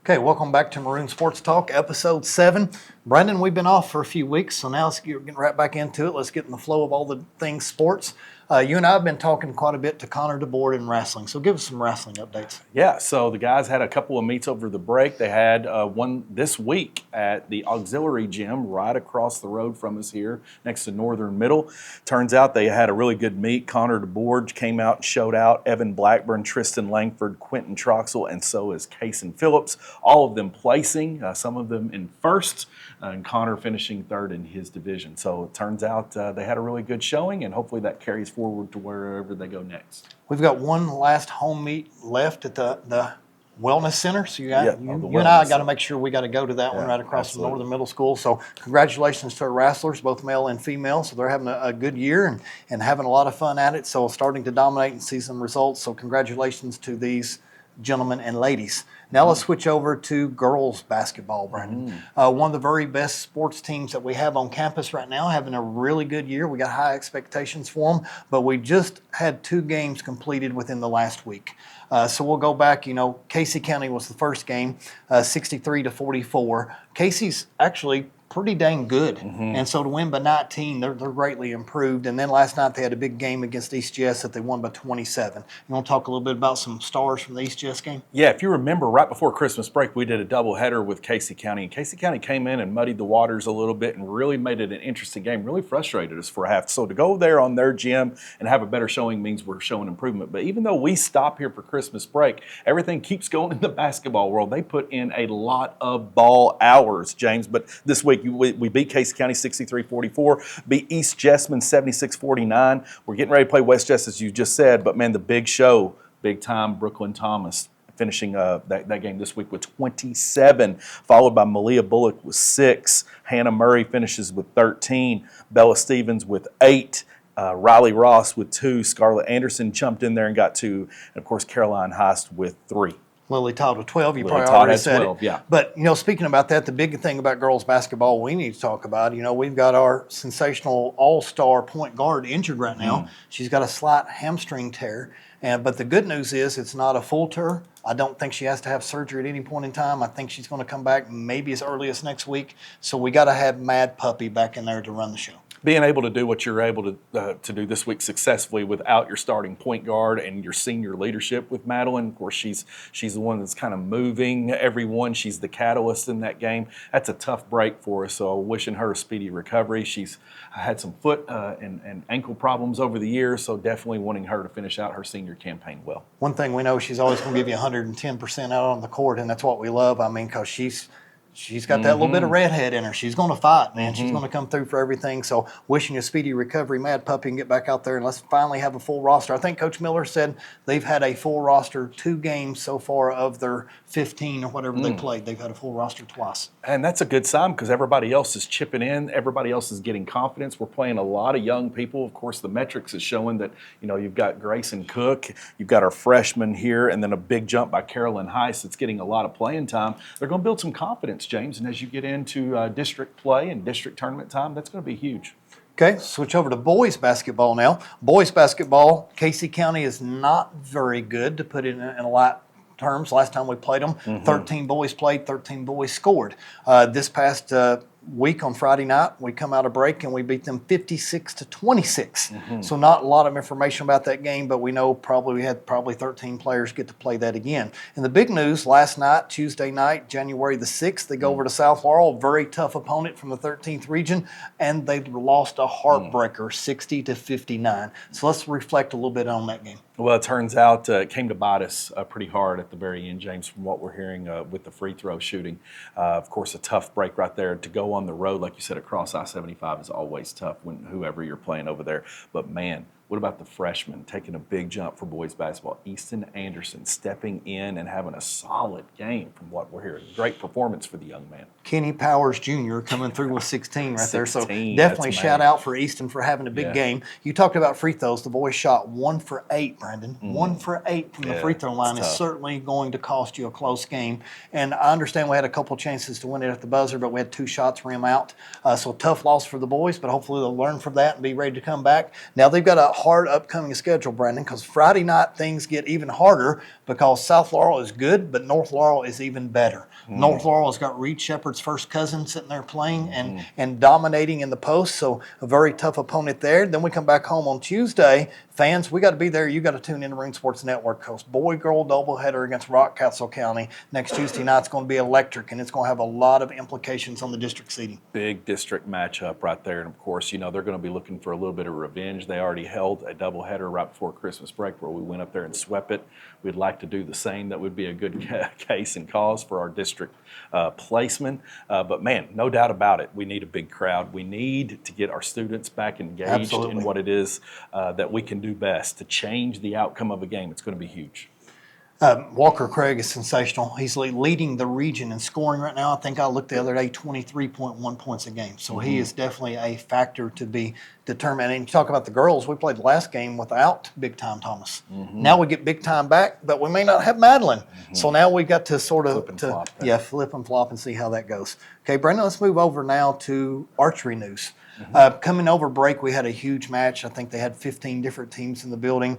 Okay, welcome back to Maroon Sports Talk, Episode 7. Brendan, we've been off for a few weeks, so now let's get right back into it. Let's get in the flow of all the things sports. You and I have been talking quite a bit to Connor DeBoard in wrestling, so give us some wrestling updates. Yeah, so the guys had a couple of meets over the break. They had one this week at the auxiliary gym right across the road from us here next to Northern Middle. Turns out they had a really good meet. Connor DeBoard came out and showed out. Evan Blackburn, Tristan Langford, Quentin Troxel, and so is Kason Phillips. All of them placing, some of them in first, and Connor finishing third in his division. So it turns out they had a really good showing, and hopefully that carries forward to wherever they go next. We've got one last home meet left at the Wellness Center, so you and I got to make sure we got to go to that one right across from Northern Middle School. So congratulations to our wrestlers, both male and female. So they're having a good year and having a lot of fun at it. So starting to dominate and see some results. So congratulations to these gentlemen and ladies. Now let's switch over to girls basketball, Brandon. One of the very best sports teams that we have on campus right now, having a really good year. We got high expectations for them, but we just had 2 games completed within the last week. So we'll go back, Casey County was the first game, 63-44. Casey's actually pretty dang good. And so to win by 19, they're greatly improved. And then last night they had a big game against East Jess that they won by 27. You want to talk a little bit about some stars from the East Jess game? Yeah, if you remember, right before Christmas break, we did a doubleheader with Casey County. And Casey County came in and muddied the waters a little bit and really made it an interesting game, really frustrated us for a half. So to go there on their gym and have a better showing means we're showing improvement. But even though we stop here for Christmas break, everything keeps going in the basketball world. They put in a lot of ball hours, James. But this week, we beat Casey County 63-44, beat East Jessman 76-49. We're getting ready to play West Jess, as you just said, but man, the big show, big time, Brooklyn Thomas finishing that game this week with 27, followed by Malia Bullock with 6. Hannah Murray finishes with 13. Bella Stevens with 8. Riley Ross with 2. Scarlett Anderson jumped in there and got 2. And, of course, Caroline Heist with 3. Lily Todd with 12. You Lily probably Todd already had said 12, it. yeah. But, speaking about that, the big thing about girls basketball we need to talk about, we've got our sensational all-star point guard injured right now. She's got a slight hamstring tear. But the good news is it's not a full tear. I don't think she has to have surgery at any point in time. I think she's going to come back maybe as early as next week. So we got to have Mad Puppy back in there to run the show. Being able to do what you're able to do this week successfully without your starting point guard and your senior leadership with Madeline. Of course, she's the one that's kind of moving everyone. She's the catalyst in that game. That's a tough break for us, so wishing her a speedy recovery. She's had some foot and ankle problems over the years, so definitely wanting her to finish out her senior campaign well. One thing we know, she's always going to give you 110% out on the court, and that's what we love. I mean, because she's got that little bit of redhead in her. She's going to fight, man. She's going to come through for everything. So wishing you a speedy recovery, Mad Puppy, and get back out there and let's finally have a full roster. I think Coach Miller said they've had a full roster 2 games so far of their 15 or whatever they played. They've had a full roster twice. And that's a good sign because everybody else is chipping in. Everybody else is getting confidence. We're playing a lot of young people. Of course, the metrics is showing that, you've got Grayson Cook, you've got our freshman here, and then a big jump by Carolyn Heiss that's getting a lot of playing time. They're going to build some confidence, James, and as you get into district play and district tournament time, that's going to be huge. Okay, switch over to boys basketball now. Boys basketball, Casey County is not very good, to put it in light terms. Last time we played them, 13 boys played, 13 boys scored. This past week on Friday night, we come out of break and we beat them 56-26. So not a lot of information about that game, but we know we had 13 players get to play that again. And the big news last night, Tuesday night, January the 6th, they go over to South Laurel, a very tough opponent from the 13th region, and they lost a heartbreaker, 60-59. So let's reflect a little bit on that game. Well, it turns out it came to bite us pretty hard at the very end, James, from what we're hearing with the free throw shooting. Of course, a tough break right there. To go on the road, like you said, across I-75 is always tough when whoever you're playing over there. But, man, what about the freshmen taking a big jump for boys basketball? Easton Anderson stepping in and having a solid game from what we're hearing. Great performance for the young man. Kenny Powers Jr. coming through with 16 right there. So definitely shout out for Easton for having a big game. You talked about free throws. The boys shot 1 for 8, Brandon. 1 for 8 from the free throw line is certainly going to cost you a close game. And I understand we had a couple chances to win it at the buzzer, but we had 2 shots rim out. So tough loss for the boys, but hopefully they'll learn from that and be ready to come back. Now they've got a hard upcoming schedule, Brandon, because Friday night things get even harder because South Laurel is good, but North Laurel is even better. North Laurel has got Reed Shepherd's first cousin sitting there playing and dominating in the post, so a very tough opponent there. Then we come back home on Tuesday. Fans, we got to be there. You got to tune in to Maroon Sports Network because boy-girl doubleheader against Rockcastle County next Tuesday night is going to be electric, and it's going to have a lot of implications on the district seeding. Big district matchup right there, and of course, they're going to be looking for a little bit of revenge. They already held a doubleheader right before Christmas break where we went up there and swept it. We'd like to do the same. That would be a good case and cause for our district placement. But man, no doubt about it, we need a big crowd. We need to get our students back engaged in what it is that we can do best to change the outcome of a game. It's going to be huge. Walker Craig is sensational. He's leading the region in scoring right now. I think I looked the other day, 23.1 points a game. So he is definitely a factor to be determined. And you talk about the girls, we played the last game without Big Time Thomas. Now we get Big Time back, but we may not have Madeline. So now we got to sort of flip and flop and see how that goes. Okay, Brandon, let's move over now to archery news. Coming over break, we had a huge match. I think they had 15 different teams in the building.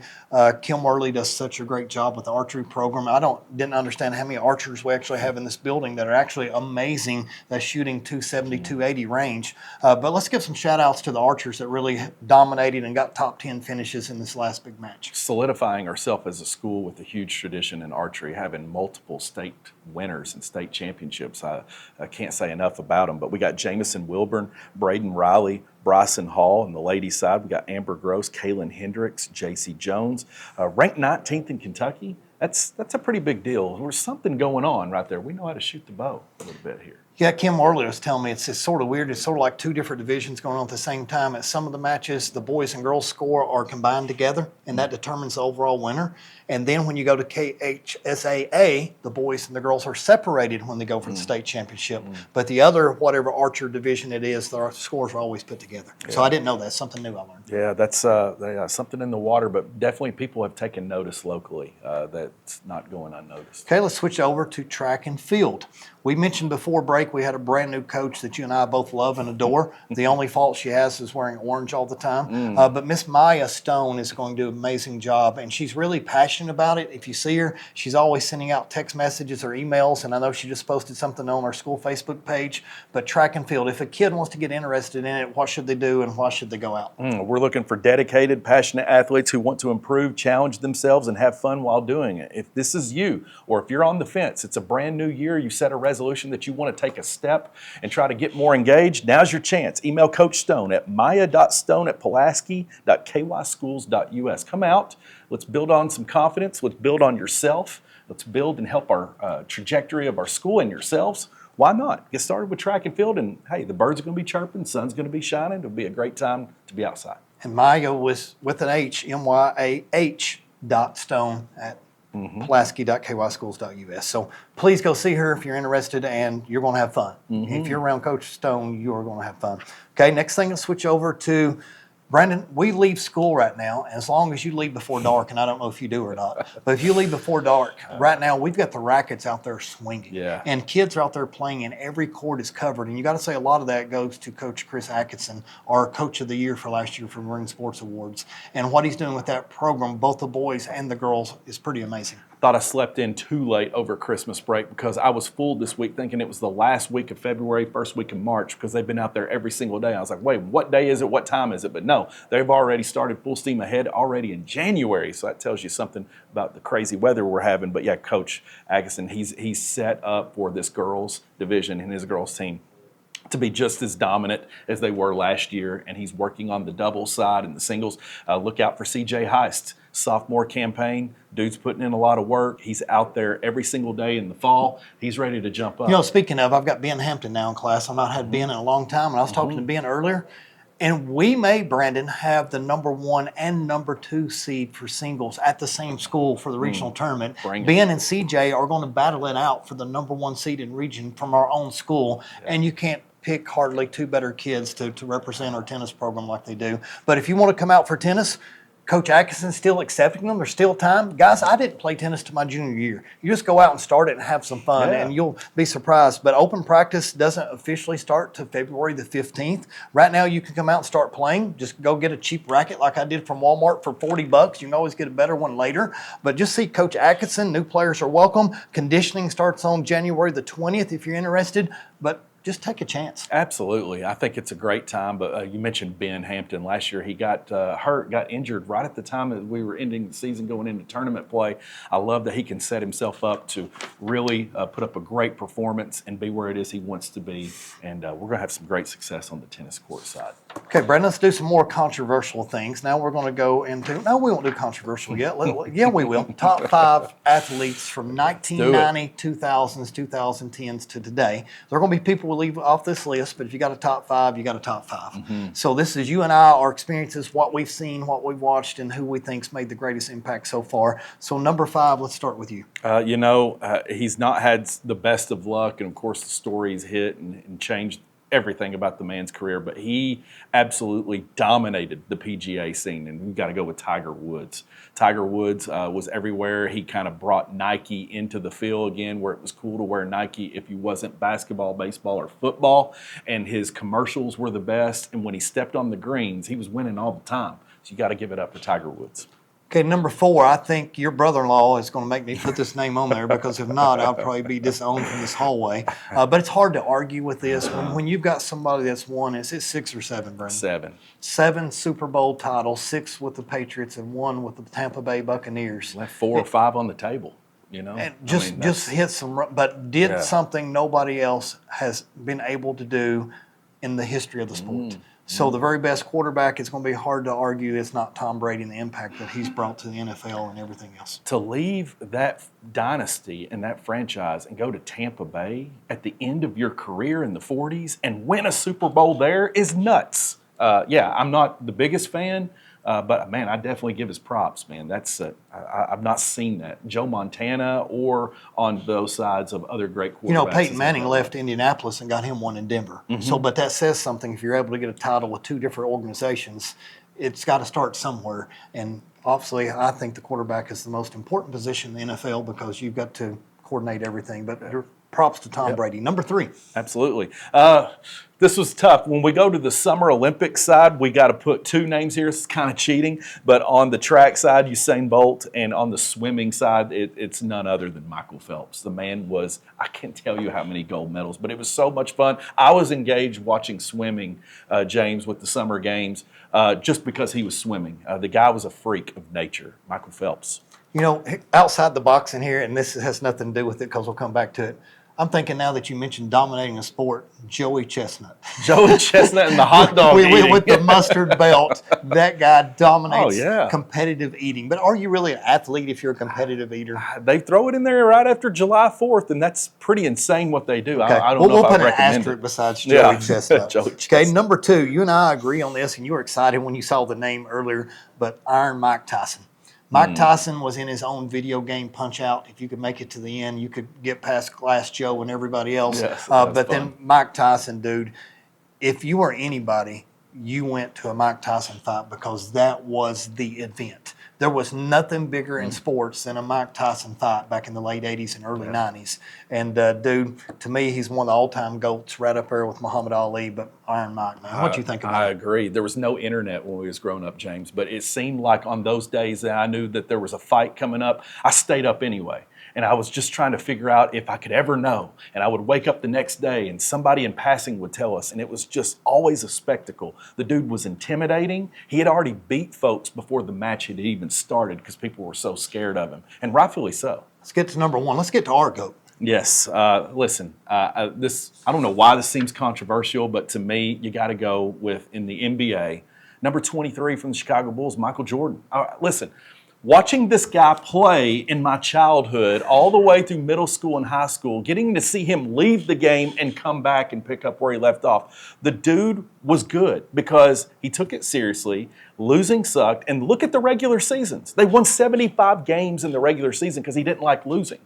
Kim Worley does such a great job with the archery program. I didn't understand how many archers we actually have in this building that are actually amazing. That's shooting 270, 280 range. But let's give some shout outs to the archers that really dominated and got top 10 finishes in this last big match. Solidifying ourselves as a school with a huge tradition in archery, having multiple state winners and state championships. I can't say enough about them. But we got Jamison Wilburn, Braden Riley, Bryson Hall on the ladies' side. We got Amber Gross, Kaylin Hendricks, J.C. Jones. Ranked 19th in Kentucky. That's a pretty big deal. There's something going on right there. We know how to shoot the bow a little bit here. Yeah, Kim Worley was telling me it's sort of weird. It's sort of like two different divisions going on at the same time. At some of the matches, the boys and girls score are combined together, and that determines the overall winner. And then when you go to KHSAA, the boys and the girls are separated when they go for the state championship. But the other, whatever archer division it is, the scores are always put together. Yeah. So I didn't know that. Something new I learned. Yeah, that's something in the water, but definitely people have taken notice locally that's not going unnoticed. Okay, let's switch over to track and field. We mentioned before break we had a brand new coach that you and I both love and adore. The only fault she has is wearing orange all the time. But Miss Maya Stone is going to do an amazing job, and she's really passionate about it. If you see her, she's always sending out text messages or emails, and I know she just posted something on our school Facebook page. But track and field, if a kid wants to get interested in it, what should they do and why should they go out? We're looking for dedicated, passionate athletes who want to improve, challenge themselves, and have fun while doing it. If this is you, or if you're on the fence, it's a brand new year, you set a resolution that you want to take a step and try to get more engaged, now's your chance. Email Coach Stone at maya.stone@pulaski.kyschools.us. Come out. Let's build on some confidence. Let's build on yourself. Let's build and help our trajectory of our school and yourselves. Why not? Get started with track and field, and hey, the birds are going to be chirping, sun's going to be shining. It'll be a great time to be outside. And Maya was with an H, MYAH.Stone at Pulaski.kyschools.us. So please go see her if you're interested, and you're going to have fun. If you're around Coach Stone, you are going to have fun. Okay, next thing, let's switch over to Brandon. We leave school right now, and as long as you leave before dark, and I don't know if you do or not, but if you leave before dark, right now we've got the rackets out there swinging. Yeah. And kids are out there playing, and every court is covered. And you got to say a lot of that goes to Coach Chris Atkinson, our Coach of the Year for last year for Maroon Sports Awards. And what he's doing with that program, both the boys and the girls, is pretty amazing. Thought I slept in too late over Christmas break because I was fooled this week thinking it was the last week of February, first week of March, because they've been out there every single day. I was like, wait, what day is it? What time is it? But no, they've already started full steam ahead already in January. So that tells you something about the crazy weather we're having. But yeah, Coach Atkinson, he's set up for this girls division and his girls team to be just as dominant as they were last year, and he's working on the doubles side and the singles. Look out for CJ Heist, sophomore campaign. Dude's putting in a lot of work. He's out there every single day in the fall. He's ready to jump up. You know, speaking of, I've got Ben Hampton now in class. I've not had Ben in a long time, and I was talking to Ben earlier. And we may, Brandon, have the number 1 and number 2 seed for singles at the same school for the regional tournament. Ben and CJ are going to battle it out for the number 1 seed in region from our own school, and you can't pick hardly 2 better kids to represent our tennis program like they do. But if you want to come out for tennis, Coach Atkinson's still accepting them. There's still time. Guys, I didn't play tennis to my junior year. You just go out and start it and have some fun, and you'll be surprised. But open practice doesn't officially start till February the 15th. Right now, you can come out and start playing. Just go get a cheap racket like I did from Walmart for $40. You can always get a better one later. But just see Coach Atkinson. New players are welcome. Conditioning starts on January the 20th if you're interested. But just take a chance. Absolutely. I think it's a great time. But you mentioned Ben Hampton. Last year, he got hurt, got injured right at the time that we were ending the season, going into tournament play. I love that he can set himself up to really put up a great performance and be where it is he wants to be. And we're going to have some great success on the tennis court side. Okay, Brandon, let's do some more controversial things. Now we're going to go into, no, we won't do controversial yet. Yeah, we will. Top 5 athletes from 1990, 2000s, 2010s to today. There are going to be people we'll leave off this list, but if you got a top 5, you got a top 5. So this is you and I, our experiences, what we've seen, what we've watched, and who we think's made the greatest impact so far. So number 5, let's start with you. He's not had the best of luck, and of course the stories hit and changed everything about the man's career, but he absolutely dominated the PGA scene, and we've got to go with Tiger Woods. Tiger Woods was everywhere. He kind of brought Nike into the field again, where it was cool to wear Nike if you wasn't basketball, baseball, or football, and his commercials were the best, and when he stepped on the greens, he was winning all the time. So you got to give it up for Tiger Woods. Okay, number 4, I think your brother-in-law is going to make me put this name on there because if not, I'll probably be disowned from this hallway. But it's hard to argue with this. When you've got somebody that's won, is it 6 or 7, Brandon? 7. 7 Super Bowl titles, 6 with the Patriots and 1 with the Tampa Bay Buccaneers. Left 4 or 5 on the table, you know. And just hit some, but did something nobody else has been able to do in the history of the sport. So the very best quarterback, it's going to be hard to argue it's not Tom Brady and the impact that he's brought to the NFL and everything else. To leave that dynasty and that franchise and go to Tampa Bay at the end of your career in the 40s and win a Super Bowl there is nuts. I'm not the biggest fan, but, man, I definitely give his props, man. That's I've not seen that. Joe Montana or on those sides of other great quarterbacks. You know, Peyton Manning left Indianapolis and got him one in Denver. So, but that says something. If you're able to get a title with 2 different organizations, it's got to start somewhere. And obviously, I think the quarterback is the most important position in the NFL because you've got to coordinate everything. But props to Tom Brady. Number 3. Absolutely. This was tough. When we go to the Summer Olympics side, we got to put 2 names here. It's kind of cheating. But on the track side, Usain Bolt, and on the swimming side, it's none other than Michael Phelps. The man was, I can't tell you how many gold medals, but it was so much fun. I was engaged watching swimming, James, with the Summer Games, just because he was swimming. The guy was a freak of nature, Michael Phelps. You know, outside the box in here, and this has nothing to do with it because we'll come back to it, I'm thinking now that you mentioned dominating a sport, Joey Chestnut. Joey Chestnut and the hot dog eating. With the mustard belt, that guy dominates Oh, yeah. competitive eating. But are you really an athlete if you're a competitive eater? They throw it in there right after July 4th, and that's pretty insane what they do. Okay. I don't know we'll if put I an recommend asterisk it. besides Joey Chestnut. Joey Okay, Chestnut. number 2, you and I agree on this, and you were excited when you saw the name earlier, but Iron Mike Tyson. Mike Tyson was in his own video game Punch-Out. If you could make it to the end, you could get past Glass Joe and everybody else. Yes, but then Mike Tyson, dude, if you were anybody, you went to a Mike Tyson fight because that was the event. There was nothing bigger in sports than a Mike Tyson fight back in the late 80s and early 90s. And, dude, to me, he's one of the all-time GOATs right up there with Muhammad Ali, but Iron Mike, man. What do you think about it? I agree. There was no internet when we was growing up, James, but it seemed like on those days that I knew that there was a fight coming up, I stayed up anyway. And I was just trying to figure out if I could ever know. And I would wake up the next day and somebody in passing would tell us. And it was just always a spectacle. The dude was intimidating. He had already beat folks before the match had even started because people were so scared of him. And rightfully so. Let's get to number 1. Let's get to our GOAT. Yes. Listen, I don't know why this seems controversial, but to me, you got to go with, in the NBA, number 23 from the Chicago Bulls, Michael Jordan. Listen. Watching this guy play in my childhood all the way through middle school and high school, getting to see him leave the game and come back and pick up where he left off, the dude was good because he took it seriously. Losing sucked. And look at the regular seasons. They won 75 games in the regular season because he didn't like losing.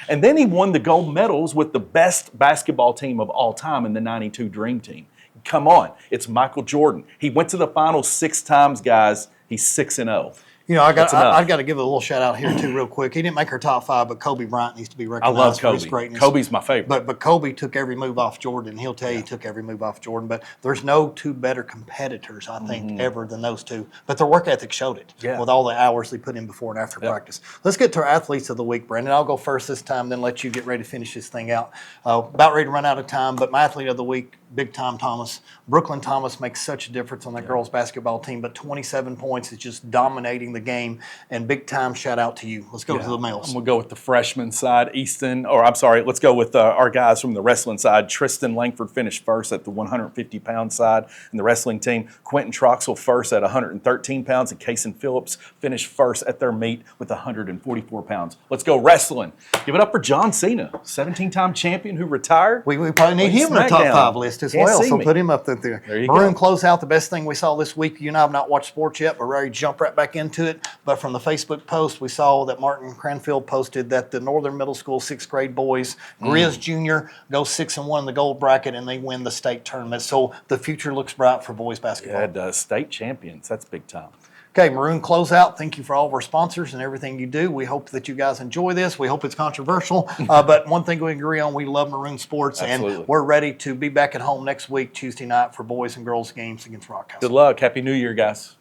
And then he won the gold medals with the best basketball team of all time in the 92 Dream Team. Come on. It's Michael Jordan. He went to the finals 6 times, guys. He's 6-0. You know, That's enough. I've got to give a little shout out here too, real quick. He didn't make our top 5, but Kobe Bryant needs to be I recognized love for his Kobe. greatness. Kobe's my favorite. But Kobe took every move off Jordan. He'll tell you he took every move off Jordan. But there's no two better competitors, I think, ever than those two. But their work ethic showed it with all the hours they put in before and after practice. Let's get to our athletes of the week, Brandon. I'll go first this time, then let you get ready to finish this thing out. About ready to run out of time, but my athlete of the week, Big Time Thomas. Brooklyn Thomas makes such a difference on that girls basketball team, but 27 points is just dominating the game. And Big Time shout out to you. Let's go to the males. We'll go with the freshman side, let's go with our guys from the wrestling side. Tristan Langford finished first at the 150-pound side in the wrestling team. Quentin Troxel first at 113 pounds, and Kason Phillips finished first at their meet with 144 pounds. Let's go wrestling. Give it up for John Cena, 17-time champion who retired. We probably need him in the top 5 list as well, so put him up there. There you Maroon go. close out the best thing we saw this week. You and I have not watched sports yet, but we're ready to jump right back into it. But from the Facebook post, we saw that Martin Cranfield posted that the Northern Middle School 6th grade boys, Grizz Jr., go 6-1 in the gold bracket, and they win the state tournament. So the future looks bright for boys basketball. Yeah, it does. State champions. That's big time. Okay, Maroon closeout. Thank you for all of our sponsors and everything you do. We hope that you guys enjoy this. We hope it's controversial. But one thing we agree on, we love Maroon sports. Absolutely. And we're ready to be back at home next week, Tuesday night, for boys and girls games against Rockhouse. Good luck. Happy New Year, guys.